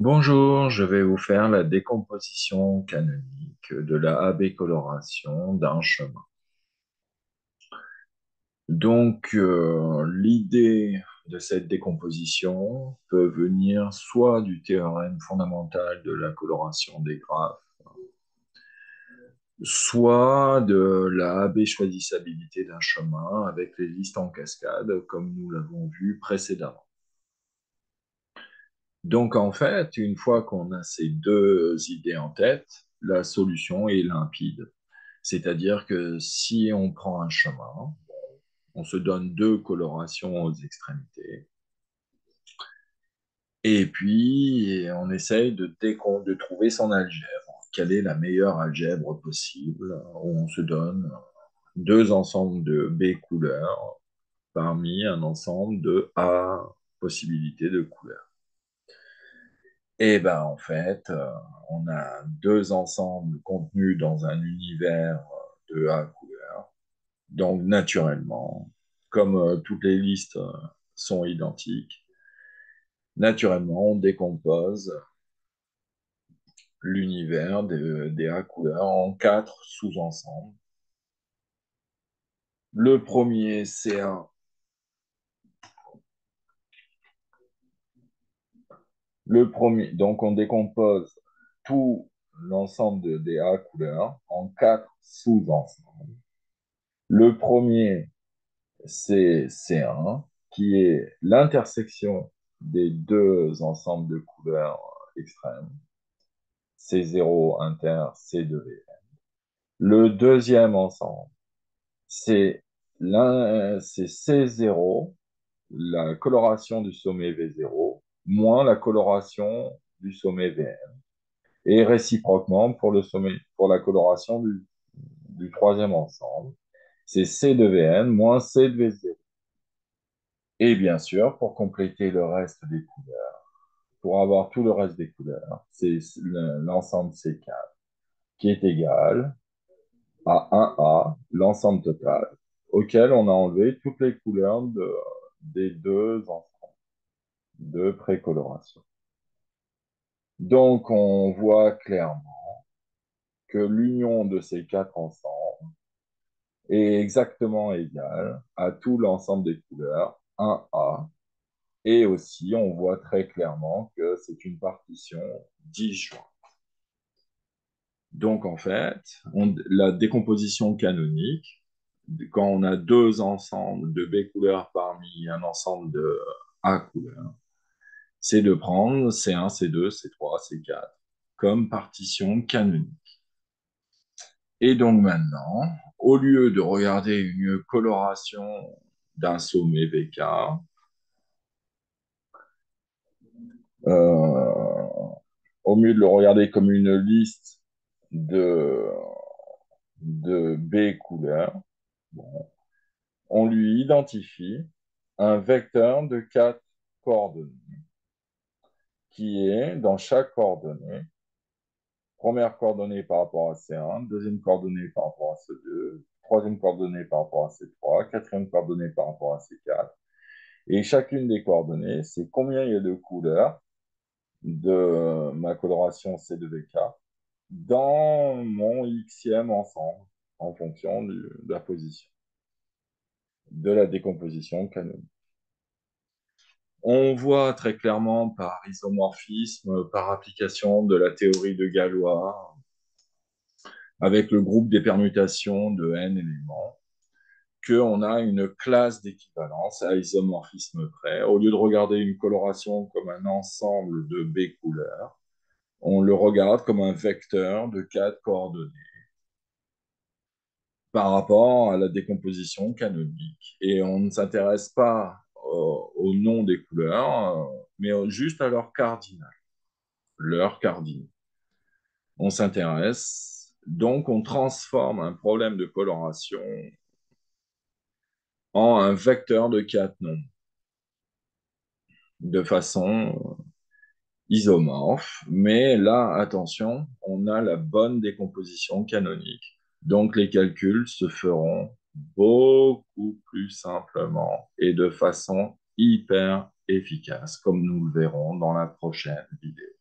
Bonjour, je vais vous faire la décomposition canonique de la AB coloration d'un chemin. L'idée de cette décomposition peut venir soit du théorème fondamental de la coloration des graphes, soit de la AB choisissabilité d'un chemin avec les listes en cascade, comme nous l'avons vu précédemment. Donc, en fait, une fois qu'on a ces deux idées en tête, la solution est limpide. C'est-à-dire que si on prend un chemin, on se donne deux colorations aux extrémités, et puis on essaye de trouver son algèbre. Quelle est la meilleure algèbre possible, où on se donne deux ensembles de B couleurs parmi un ensemble de A possibilités de couleurs. Et ben en fait, on a deux ensembles contenus dans un univers de A couleurs. Donc naturellement, comme toutes les listes sont identiques, naturellement on décompose l'univers des A couleurs en quatre sous-ensembles. Le premier, c'est un. Le premier, donc on décompose tout des A couleurs en quatre sous-ensembles. Le premier, c'est C1, qui est l'intersection des deux ensembles de couleurs extrêmes, C0 inter, C2V. Le deuxième ensemble, c'est c'est C0, la coloration du sommet V0, moins la coloration du sommet Vn. Et réciproquement pour pour la coloration du troisième ensemble, c'est C de Vn moins C de V0. Et bien sûr, pour compléter le reste des couleurs, pour avoir tout le reste des couleurs, c'est l'ensemble C4 qui est égal à 1A, l'ensemble total, auquel on a enlevé toutes les couleurs des deux ensembles de précoloration. Donc, on voit clairement que l'union de ces quatre ensembles est exactement égale à tout l'ensemble des couleurs 1A. Et aussi, on voit très clairement que c'est une partition disjointe. Donc, en fait, la décomposition canonique, quand on a deux ensembles de B couleurs parmi un ensemble de A couleurs, c'est de prendre C1, C2, C3, C4 comme partition canonique. Et donc maintenant, au lieu de regarder une coloration d'un sommet VK, au mieux de le regarder comme une liste de, de B couleurs, bon, on lui identifie un vecteur de quatre coordonnées qui est dans chaque coordonnée, première coordonnée par rapport à C1, deuxième coordonnée par rapport à C2, troisième coordonnée par rapport à C3, quatrième coordonnée par rapport à C4. Et chacune des coordonnées, c'est combien il y a de couleurs de ma coloration C2VK dans mon xème ensemble en fonction de la position de la décomposition canonique. On voit très clairement par isomorphisme, par application de la théorie de Galois, avec le groupe des permutations de n éléments, qu'on a une classe d'équivalence à isomorphisme près. Au lieu de regarder une coloration comme un ensemble de B couleurs, on le regarde comme un vecteur de quatre coordonnées par rapport à la décomposition canonique. Et on ne s'intéresse pas au nom des couleurs, mais juste à leur cardinal, leur cardinal. On s'intéresse, donc on transforme un problème de coloration en un vecteur de quatre nombres de façon isomorphe, mais là, attention, on a la bonne décomposition canonique. Donc les calculs se feront beaucoup plus simplement et de façon hyper efficace, comme nous le verrons dans la prochaine vidéo.